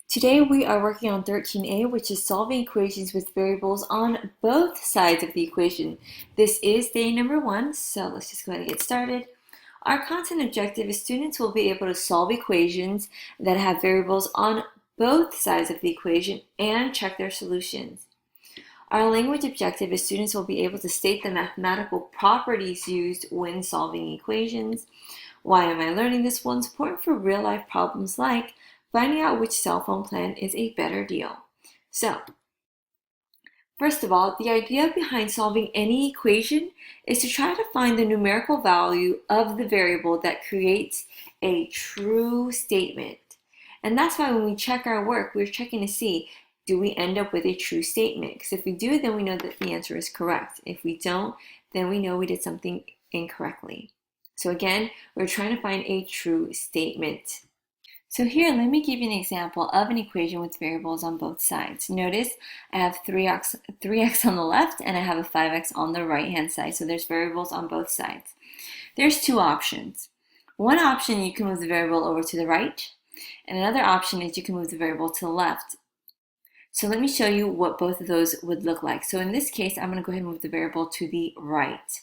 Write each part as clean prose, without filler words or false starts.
Today we are working on 13a, which is solving equations with variables on both sides of the equation. This is day number 1, so let's just go ahead and get started. Our content objective is students will be able to solve equations that have variables on both sides of the equation and check their solutions. Our language objective is students will be able to state the mathematical properties used when solving equations. Why am I learning this? Well, it's important for real-life problems like finding out which cell phone plan is a better deal. So, first of all, the idea behind solving any equation is to try to find the numerical value of the variable that creates a true statement. And that's why when we check our work, we're checking to see, do we end up with a true statement? Because if we do, then we know that the answer is correct. If we don't, then we know we did something incorrectly. So again, we're trying to find a true statement. So here, let me give you an example of an equation with variables on both sides. Notice I have 3x on the left and I have a 5x on the right-hand side. So there's variables on both sides. There's two options. One option, you can move the variable over to the right, and another option is you can move the variable to the left. So let me show you what both of those would look like. So in this case, I'm going to go ahead and move the variable to the right.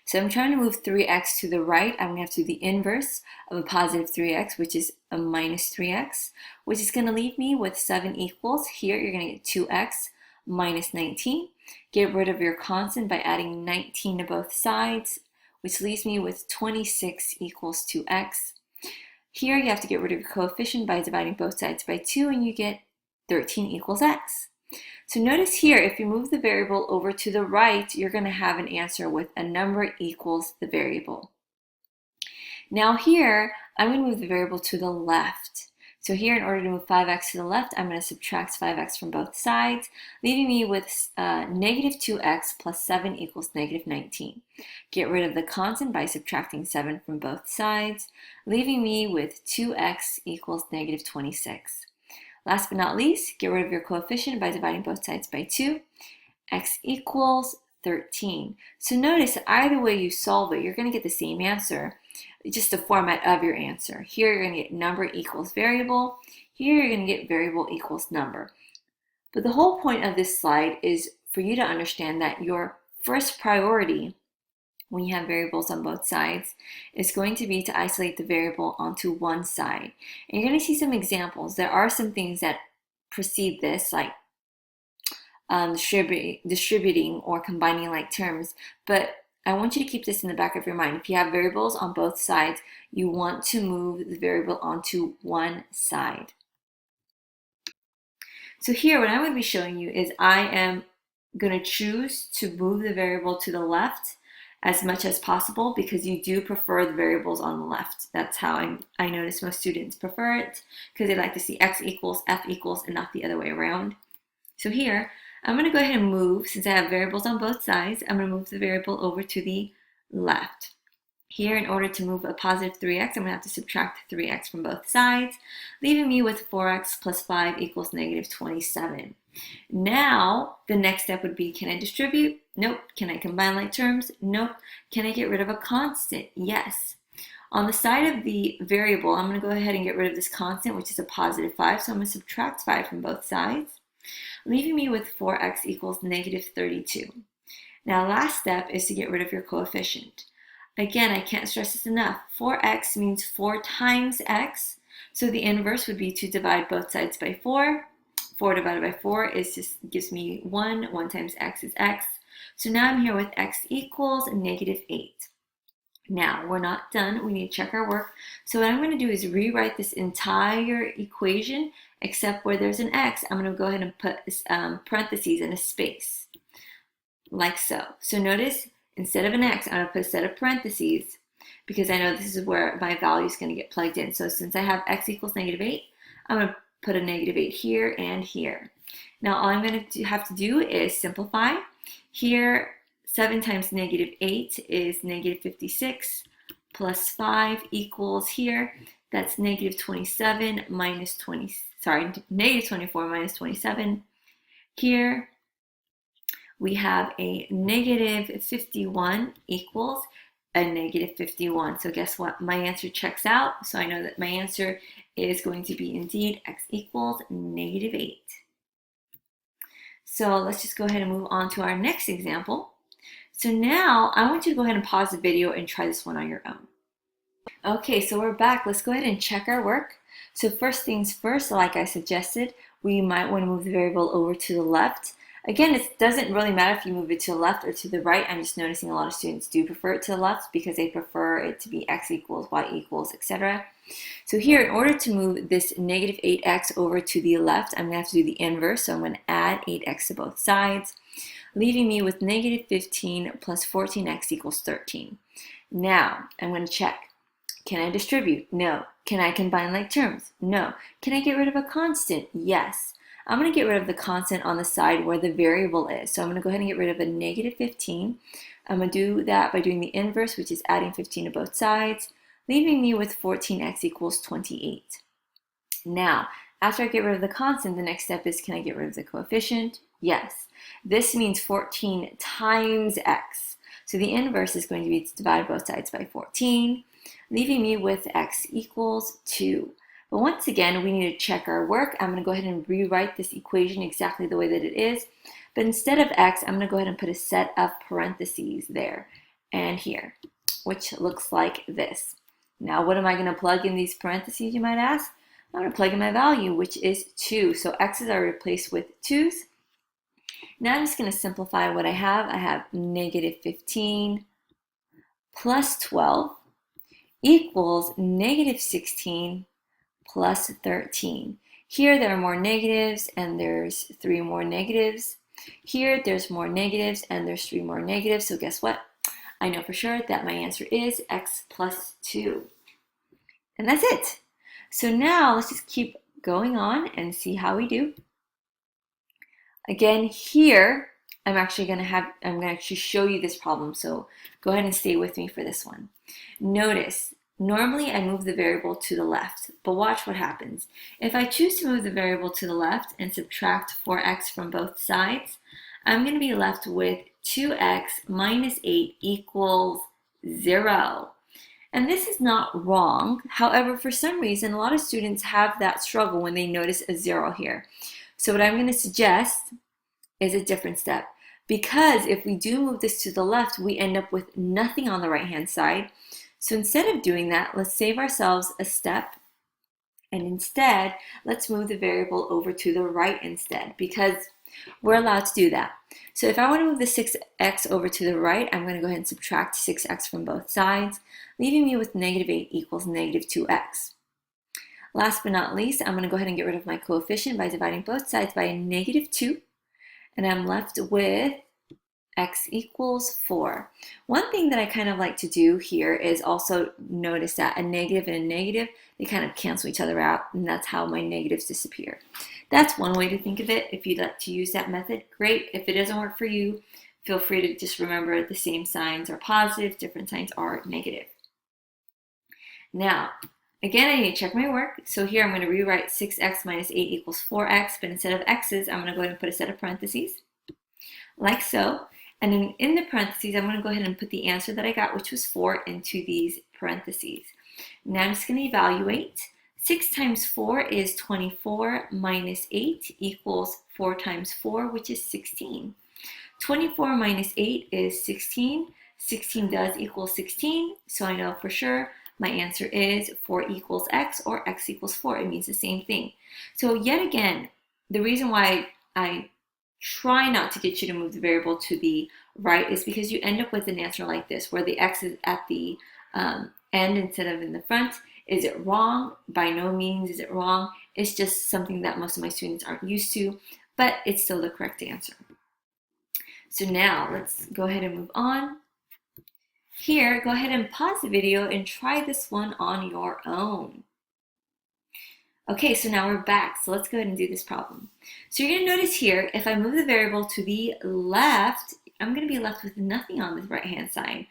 So I'm trying to move 3x to the right. I'm going to have to do the inverse of a positive 3x, which is a minus 3x, which is going to leave me with 7 equals. Here, you're going to get 2x minus 19. Get rid of your constant by adding 19 to both sides, which leaves me with 26 equals 2x. Here, you have to get rid of your coefficient by dividing both sides by 2, and you get 13 equals x. So notice here, if you move the variable over to the right, you're going to have an answer with a number equals the variable. Now here, I'm going to move the variable to the left. So here, in order to move 5x to the left, I'm going to subtract 5x from both sides, leaving me with negative 2x plus 7 equals negative 19. Get rid of the constant by subtracting 7 from both sides, leaving me with 2x equals negative 26. Last but not least, get rid of your coefficient by dividing both sides by 2. X equals 13. So notice either way you solve it, you're going to get the same answer, just the format of your answer. Here you're going to get number equals variable. Here you're going to get variable equals number. But the whole point of this slide is for you to understand that your first priority when you have variables on both sides is going to be to isolate the variable onto one side. And you're going to see some examples. There are some things that precede this, like distributing or combining like terms, but I want you to keep this in the back of your mind. If you have variables on both sides, you want to move the variable onto one side. So here, what I'm going to be showing you is I am going to choose to move the variable to the left as much as possible because you do prefer the variables on the left. That's how I notice most students prefer it because they like to see x equals, f equals, and not the other way around. So here, I'm going to go ahead and move, since I have variables on both sides, I'm going to move the variable over to the left. Here, in order to move a positive 3x, I'm going to have to subtract 3x from both sides, leaving me with 4x plus 5 equals negative 27. Now, the next step would be, can I distribute? Nope. Can I combine like terms? Nope. Can I get rid of a constant? Yes. On the side of the variable, I'm going to go ahead and get rid of this constant, which is a positive 5. So I'm going to subtract 5 from both sides, leaving me with 4x equals negative 32. Now, last step is to get rid of your coefficient. Again, I can't stress this enough. 4x means 4 times x. So the inverse would be to divide both sides by 4. 4 divided by 4 gives me 1. 1 times x is x. So now I'm here with x equals negative 8. Now, we're not done. We need to check our work. So what I'm going to do is rewrite this entire equation, except where there's an x, I'm going to go ahead and put parentheses and a space, like so. So notice, instead of an x, I'm going to put a set of parentheses because I know this is where my value is going to get plugged in. So since I have x equals negative 8, I'm going to put a negative 8 here and here. Now all I'm going to have to do is simplify. Here, 7 times negative 8 is negative 56 plus 5 equals here. That's negative 27 minus negative 24 minus 27. Here, we have a negative 51 equals a negative 51. So guess what? My answer checks out. So I know that my answer is going to be indeed x equals negative 8. So let's just go ahead and move on to our next example. So now I want you to go ahead and pause the video and try this one on your own. Okay, so we're back. Let's go ahead and check our work. So first things first, like I suggested, we might want to move the variable over to the left. Again, it doesn't really matter if you move it to the left or to the right. I'm just noticing a lot of students do prefer it to the left because they prefer it to be x equals, y equals, etc. So here, in order to move this negative 8x over to the left, I'm going to have to do the inverse. So I'm going to add 8x to both sides, leaving me with negative 15 plus 14x equals 13. Now, I'm going to check. Can I distribute? No. Can I combine like terms? No. Can I get rid of a constant? Yes. I'm going to get rid of the constant on the side where the variable is. So I'm going to go ahead and get rid of a negative 15. I'm going to do that by doing the inverse, which is adding 15 to both sides, leaving me with 14x equals 28. Now, after I get rid of the constant, the next step is, can I get rid of the coefficient? Yes. This means 14 times x. So the inverse is going to be to divide both sides by 14, leaving me with x equals 2. But once again, we need to check our work. I'm going to go ahead and rewrite this equation exactly the way that it is. But instead of x, I'm going to go ahead and put a set of parentheses there and here, which looks like this. Now, what am I going to plug in these parentheses, you might ask? I'm going to plug in my value, which is 2. So x's are replaced with 2's. Now I'm just going to simplify what I have. I have negative 15 plus 12 equals negative 16 plus 13. Here there are more negatives and there's 3 more negatives. Here there's more negatives and there's 3 more negatives. So guess what? I know for sure that my answer is x plus 2. And that's it. So now let's just keep going on and see how we do. Again, here I'm going to actually show you this problem. So go ahead and stay with me for this one. Notice, normally I move the variable to the left, but watch what happens. If I choose to move the variable to the left and subtract 4x from both sides, I'm going to be left with 2x minus 8 equals 0. And this is not wrong. However, for some reason, a lot of students have that struggle when they notice a 0 here. So what I'm going to suggest is a different step. Because if we do move this to the left, we end up with nothing on the right-hand side. So instead of doing that, let's save ourselves a step. And instead, let's move the variable over to the right instead, because we're allowed to do that. So if I want to move the 6x over to the right, I'm going to go ahead and subtract 6x from both sides, leaving me with negative 8 equals negative 2x. Last but not least, I'm going to go ahead and get rid of my coefficient by dividing both sides by a negative 2. And I'm left with x equals 4. One thing that I kind of like to do here is also notice that a negative and a negative, they kind of cancel each other out, and that's how my negatives disappear. That's one way to think of it. If you'd like to use that method, great. If it doesn't work for you, feel free to just remember the same signs are positive, different signs are negative. Now, again, I need to check my work. So here I'm going to rewrite 6x minus 8 equals 4x, but instead of x's, I'm going to go ahead and put a set of parentheses, like so. And then in the parentheses, I'm going to go ahead and put the answer that I got, which was 4, into these parentheses. Now I'm just going to evaluate. 6 times 4 is 24 minus 8 equals 4 times 4, which is 16. 24 minus 8 is 16. 16 does equal 16, so I know for sure my answer is 4 equals x, or x equals 4. It means the same thing. So yet again, the reason why I try not to get you to move the variable to the right is because you end up with an answer like this, where the x is at the end instead of in the front. Is it wrong? By no means is it wrong. It's just something that most of my students aren't used to, but it's still the correct answer. So now let's go ahead and move on. Here, go ahead and pause the video and try this one on your own. Okay, so now we're back. So let's go ahead and do this problem. So you're going to notice here, if I move the variable to the left, I'm going to be left with nothing on the right-hand side.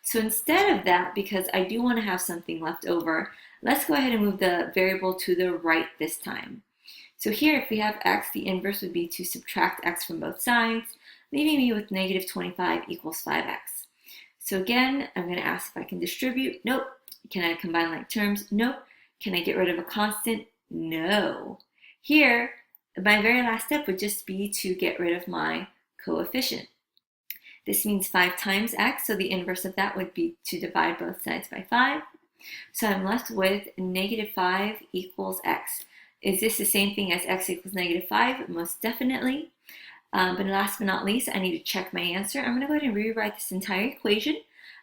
So instead of that, because I do want to have something left over, let's go ahead and move the variable to the right this time. So here, if we have x, the inverse would be to subtract x from both sides, leaving me with negative 25 equals 5x. So again, I'm going to ask if I can distribute. Nope. Can I combine like terms? Nope. Can I get rid of a constant? No. Here, my very last step would just be to get rid of my coefficient. This means 5 times x, so the inverse of that would be to divide both sides by 5. So I'm left with -5 equals x. Is this the same thing as x equals -5? Most definitely. But last but not least, I need to check my answer. I'm going to go ahead and rewrite this entire equation,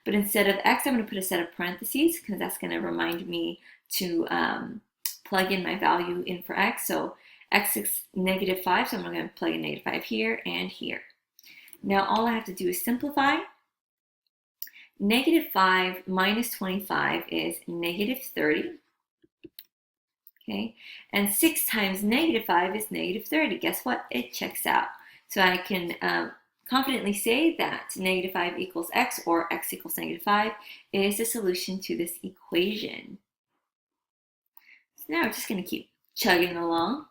but instead of x, I'm going to put a set of parentheses because that's going to remind me to plug in my value in for x. So x is -5, so I'm going to plug in -5 here and here. Now all I have to do is simplify. -5 minus 25 is -30. Okay, and 6 times -5 is -30. Guess what? It checks out. So I can confidently say that -5 equals x, or x equals -5 is the solution to this equation. So now we're just going to keep chugging along.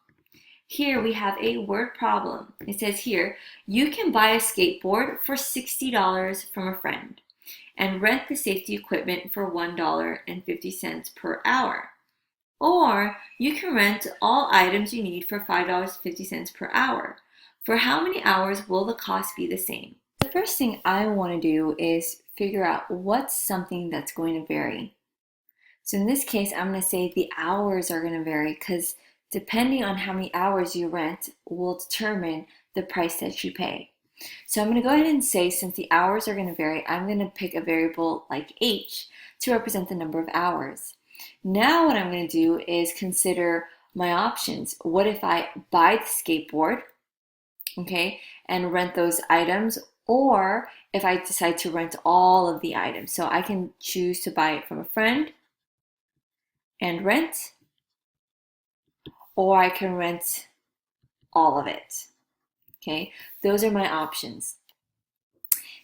Here we have a word problem. It says here, you can buy a skateboard for $60 from a friend and rent the safety equipment for $1.50 per hour. Or you can rent all items you need for $5.50 per hour. For how many hours will the cost be the same? The first thing I want to do is figure out what's something that's going to vary. So in this case, I'm going to say the hours are going to vary because depending on how many hours you rent will determine the price that you pay. So I'm going to go ahead and say, since the hours are going to vary, I'm going to pick a variable like h to represent the number of hours. Now what I'm going to do is consider my options. What if I buy the skateboard, okay, and rent those items, or if I decide to rent all of the items? So I can choose to buy it from a friend and rent, or I can rent all of it. Okay, those are my options.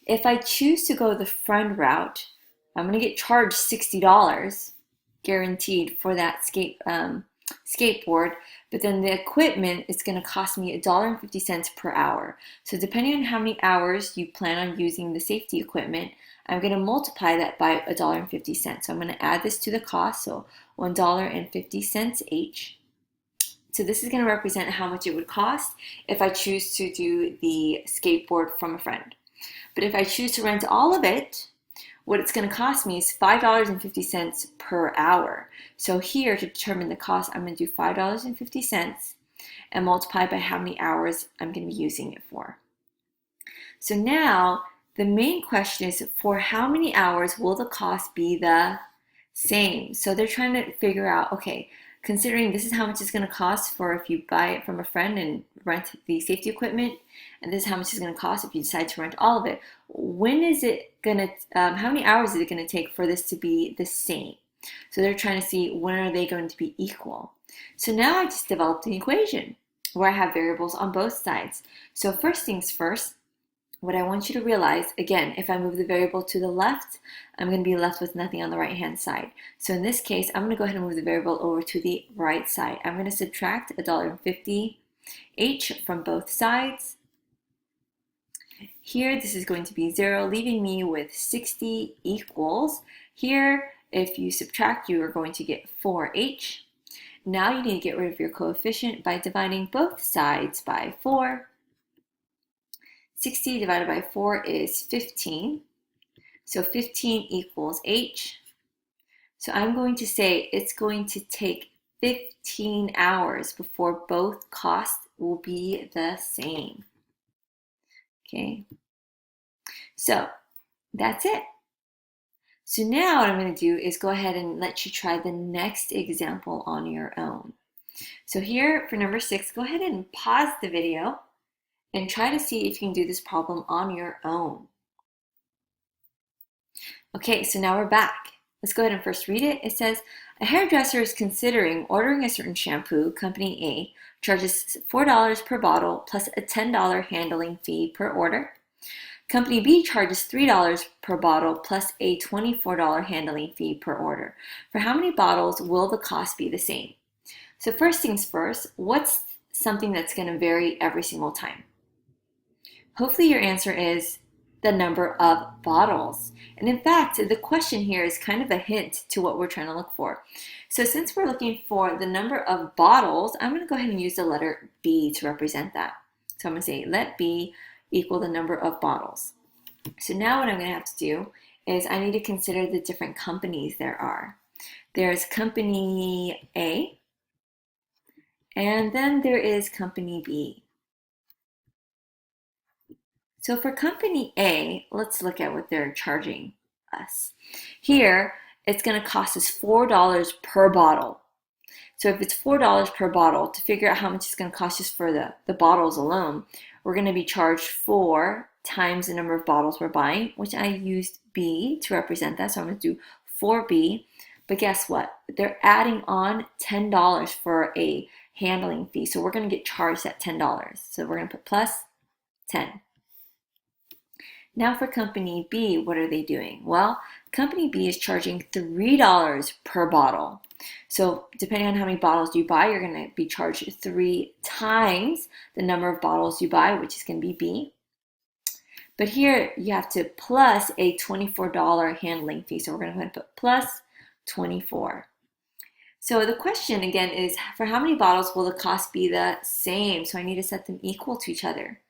If I choose to go the friend route, I'm going to get charged $60 guaranteed for that skateboard, but then the equipment is going to cost me $1.50 per hour. So depending on how many hours you plan on using the safety equipment, I'm going to multiply that by $1.50. So I'm going to add this to the cost, so $1.50 each. So this is going to represent how much it would cost if I choose to do the skateboard from a friend. But if I choose to rent all of it, what it's going to cost me is $5.50 per hour. So here, to determine the cost, I'm going to do $5.50 and multiply by how many hours I'm going to be using it for. So now, the main question is, for how many hours will the cost be the same? So they're trying to figure out, okay, considering this is how much it's going to cost for if you buy it from a friend and rent the safety equipment, and this is how much it's going to cost if you decide to rent all of it, when is it going to, how many hours is it going to take for this to be the same? So they're trying to see when are they going to be equal. So now I just developed an equation where I have variables on both sides. So first things first, what I want you to realize, again, if I move the variable to the left, I'm going to be left with nothing on the right-hand side. So in this case, I'm going to go ahead and move the variable over to the right side. I'm going to subtract $1.50 each from both sides. Here, this is going to be 0, leaving me with 60 equals. Here, if you subtract, you are going to get 4h. Now you need to get rid of your coefficient by dividing both sides by 4. 60 divided by 4 is 15. So 15 equals h. So I'm going to say it's going to take 15 hours before both costs will be the same. Okay, so that's it. So now what I'm going to do is go ahead and let you try the next example on your own. So here for number 6, go ahead and pause the video and try to see if you can do this problem on your own. Okay, so now we're back. Let's go ahead and first read it. It says, a hairdresser is considering ordering a certain shampoo. Company A charges $4 per bottle plus a $10 handling fee per order. Company B charges $3 per bottle plus a $24 handling fee per order. For how many bottles will the cost be the same? So first things first, what's something that's going to vary every single time? Hopefully your answer is the number of bottles. And in fact, the question here is kind of a hint to what we're trying to look for. So since we're looking for the number of bottles, I'm going to go ahead and use the letter B to represent that. So I'm going to say let B equal the number of bottles. So now what I'm going to have to do is I need to consider the different companies there are. There's company A, and then there is company B. So for company A, let's look at what they're charging us. Here, it's going to cost us $4 per bottle. So if it's $4 per bottle, to figure out how much it's going to cost us for the bottles alone, we're going to be charged 4 times the number of bottles we're buying, which I used B to represent that. So I'm going to do 4B. But guess what? They're adding on $10 for a handling fee. So we're going to get charged at $10. So we're going to put plus 10. Now for company B, what are they doing? Well, company B is charging $3 per bottle. So depending on how many bottles you buy, you're going to be charged 3 times the number of bottles you buy, which is going to be B. But here you have to plus a $24 handling fee. So we're going to go ahead and put plus 24. So the question again is, for how many bottles will the cost be the same? So I need to set them equal to each other.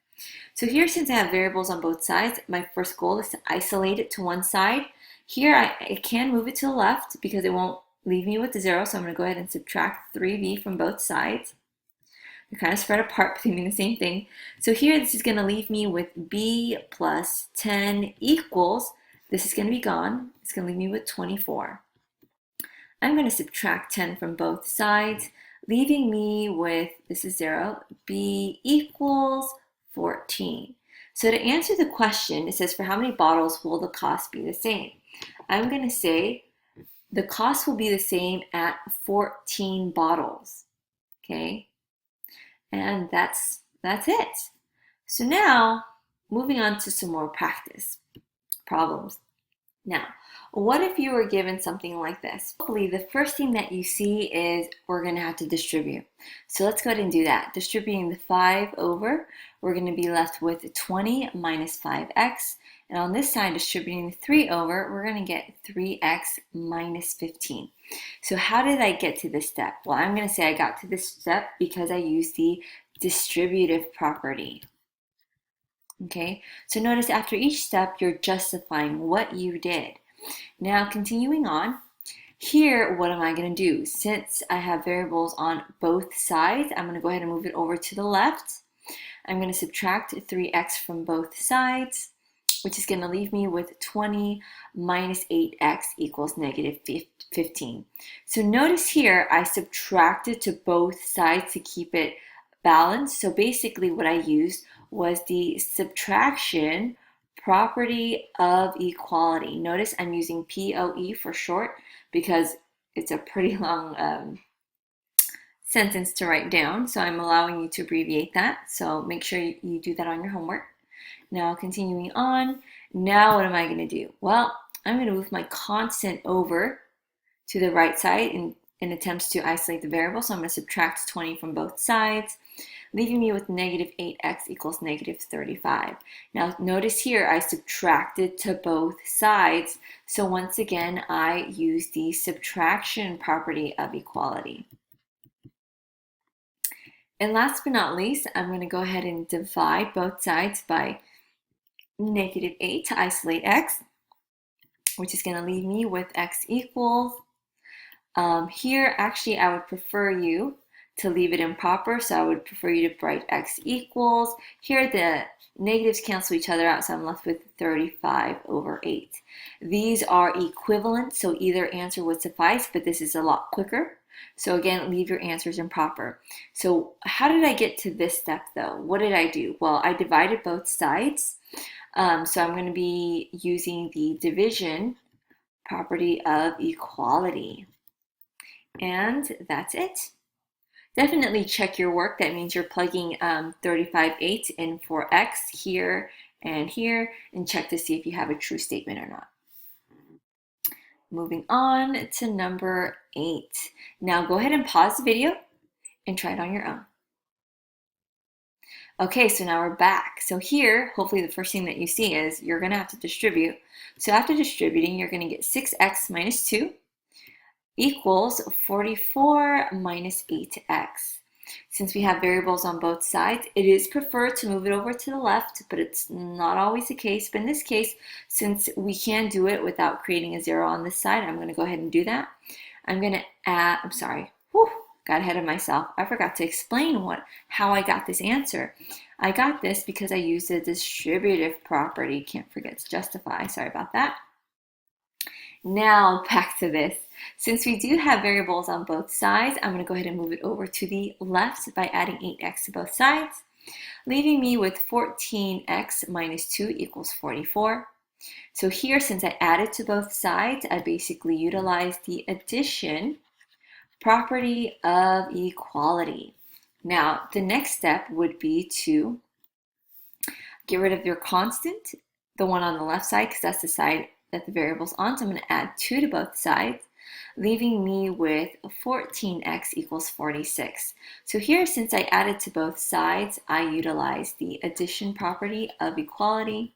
So here, since I have variables on both sides, my first goal is to isolate it to one side. Here, I can move it to the left because it won't leave me with the 0. So I'm going to go ahead and subtract 3b from both sides. They're kind of spread apart, but they mean the same thing. So here, this is going to leave me with b plus 10 equals, this is going to be gone. It's going to leave me with 24. I'm going to subtract 10 from both sides, leaving me with, this is 0, b equals 14. So to answer the question, it says for how many bottles will the cost be the same? I'm going to say the cost will be the same at 14 bottles. Okay? And that's it. So now, moving on to some more practice problems. Now, what if you were given something like this? Hopefully, the first thing that you see is we're going to have to distribute. So let's go ahead and do that. Distributing the 5 over, we're going to be left with 20 minus 5x. And on this side, distributing the 3 over, we're going to get 3x minus 15. So how did I get to this step? Well, I'm going to say I got to this step because I used the distributive property. Okay, so notice after each step, you're justifying what you did. Now, continuing on, here, what am I going to do? Since I have variables on both sides, I'm going to go ahead and move it over to the left. I'm going to subtract 3x from both sides, which is going to leave me with 20 minus 8x equals negative 15. So notice here, I subtracted to both sides to keep it balanced. So basically what I used was the subtraction property of equality. Notice I'm using POE for short because it's a pretty long sentence to write down. So I'm allowing you to abbreviate that. So make sure you do that on your homework. Now continuing on, now what am I going to do? Well, I'm going to move my constant over to the right side in attempts to isolate the variable. So I'm going to subtract 20 from both sides, leaving me with negative 8x equals negative 35. Now notice here I subtracted to both sides. So once again, I use the subtraction property of equality. And last but not least, I'm going to go ahead and divide both sides by negative 8 to isolate x, which is going to leave me with x equals. Here, actually, I would prefer you to leave it improper, so I would prefer you to write x equals. Here, the negatives cancel each other out, so I'm left with 35 over 8. These are equivalent, so either answer would suffice, but this is a lot quicker. So again, leave your answers improper. So how did I get to this step, though? What did I do? Well, I divided both sides. So I'm going to be using the division property of equality. And that's it. Definitely check your work. That means you're plugging 35/8 in for x here, and check to see if you have a true statement or not. Moving on to number 8. Now go ahead and pause the video and try it on your own. Okay, so now we're back. So here, hopefully the first thing that you see is you're going to have to distribute. So after distributing, you're going to get 6x minus 2 equals 44 minus 8x. Since we have variables on both sides, it is preferred to move it over to the left, but it's not always the case. But in this case, since we can do it without creating a 0 on this side, I'm going to go ahead and do that. I'm going to add, I'm sorry, got ahead of myself. I forgot to explain how I got this answer. I got this because I used the distributive property. Can't forget to justify. Sorry about that. Now back to this. Since we do have variables on both sides, I'm going to go ahead and move it over to the left by adding 8x to both sides, leaving me with 14x minus 2 equals 44. So here, since I added to both sides, I basically utilized the addition property of equality. Now, the next step would be to get rid of your constant, the one on the left side, because that's the side that the variable's on. So I'm going to add 2 to both sides, leaving me with 14x equals 46. So here, since I added to both sides, I utilized the addition property of equality.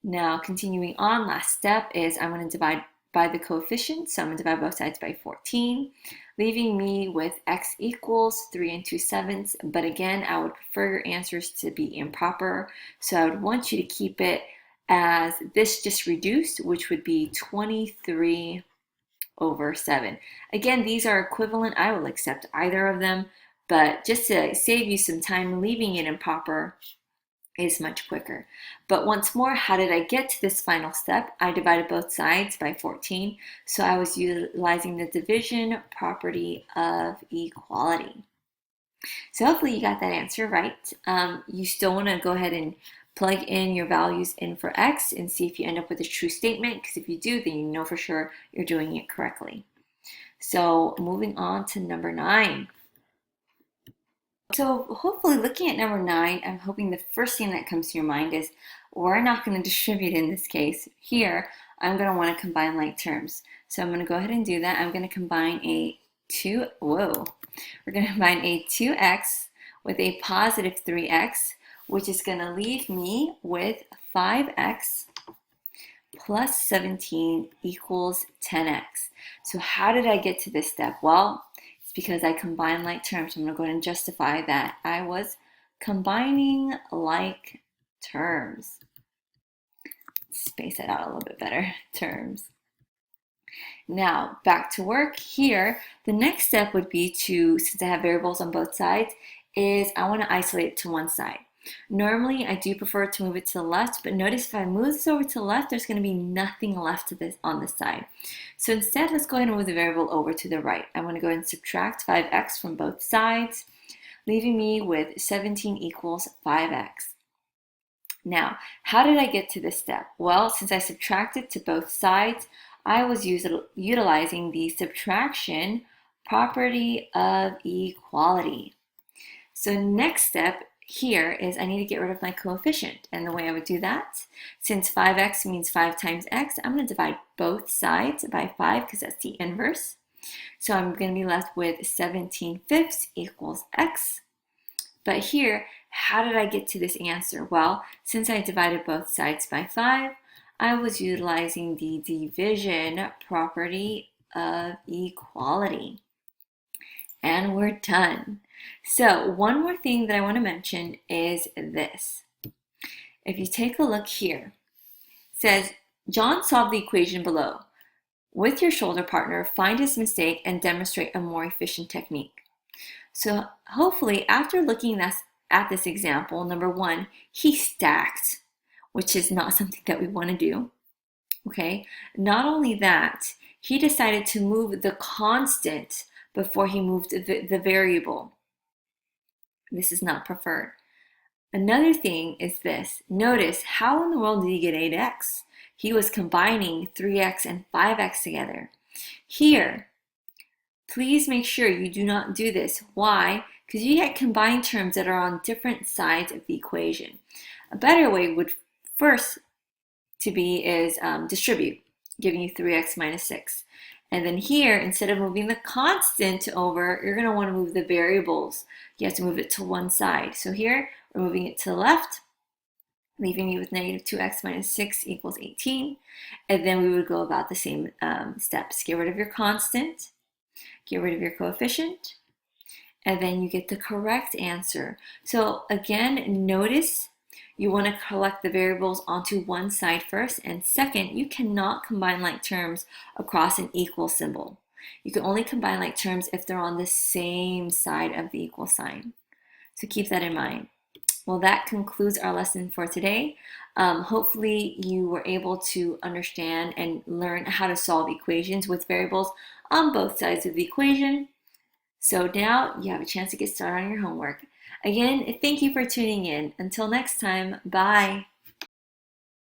Now, continuing on, last step is I'm going to divide by the coefficient. So I'm going to divide both sides by 14, leaving me with x equals 3 2/7. But again, I would prefer your answers to be improper. So I would want you to keep it as this just reduced, which would be 23/7. Again, these are equivalent. I will accept either of them, but just to save you some time, leaving it improper is much quicker. But once more, how did I get to this final step? I divided both sides by 14, so I was utilizing the division property of equality. So hopefully you got that answer right. You still want to go ahead and plug in your values in for x and see if you end up with a true statement, because if you do, then you know for sure you're doing it correctly. So moving on to number 9. So hopefully looking at number 9, I'm hoping the first thing that comes to your mind is we're not going to distribute in this case. Here, I'm going to want to combine like terms. So I'm going to go ahead and do that. I'm going to combine we're going to combine a 2x with a positive 3x, which is going to leave me with 5x plus 17 equals 10x. So how did I get to this step? Well, because I combined like terms. I'm going to go ahead and justify that I was combining like terms. Space that out a little bit better. Terms. Now, back to work here. The next step would be to, since I have variables on both sides, is I want to isolate it to one side. Normally, I do prefer to move it to the left, but notice if I move this over to the left, there's going to be nothing left to this on this side. So instead, let's go ahead and move the variable over to the right. I'm going to go ahead and subtract 5x from both sides, leaving me with 17 equals 5x. Now, how did I get to this step? Well, since I subtracted to both sides, I was utilizing the subtraction property of equality. So next step here is I need to get rid of my coefficient. And the way I would do that, since 5x means 5 times x, I'm going to divide both sides by 5 because that's the inverse. So I'm going to be left with 17/5 equals x. But here, how did I get to this answer? Well, since I divided both sides by 5, I was utilizing the division property of equality. And we're done. So one more thing that I want to mention is this. If you take a look here, it says, John solved the equation below. With your shoulder partner, find his mistake and demonstrate a more efficient technique. So hopefully after looking at this example, number 1, he stacked, which is not something that we want to do. Okay, not only that, he decided to move the constant before he moved the variable. This is not preferred. Another thing is this. Notice, how in the world did he get 8x? He was combining 3x and 5x together. Here, please make sure you do not do this. Why? Because you get combined terms that are on different sides of the equation. A better way would first to be is distribute, giving you 3x minus 6. And then here, instead of moving the constant over, you're going to want to move the variables. You have to move it to one side. So here, we're moving it to the left, leaving me with negative 2x minus 6 equals 18. And then we would go about the same steps. Get rid of your constant, get rid of your coefficient, and then you get the correct answer. So again, notice you want to collect the variables onto one side first, and second, you cannot combine like terms across an equal symbol. You can only combine like terms if they're on the same side of the equal sign. So keep that in mind. Well, that concludes our lesson for today. Hopefully you were able to understand and learn how to solve equations with variables on both sides of the equation. So now you have a chance to get started on your homework. Again, thank you for tuning in. Until next time, bye.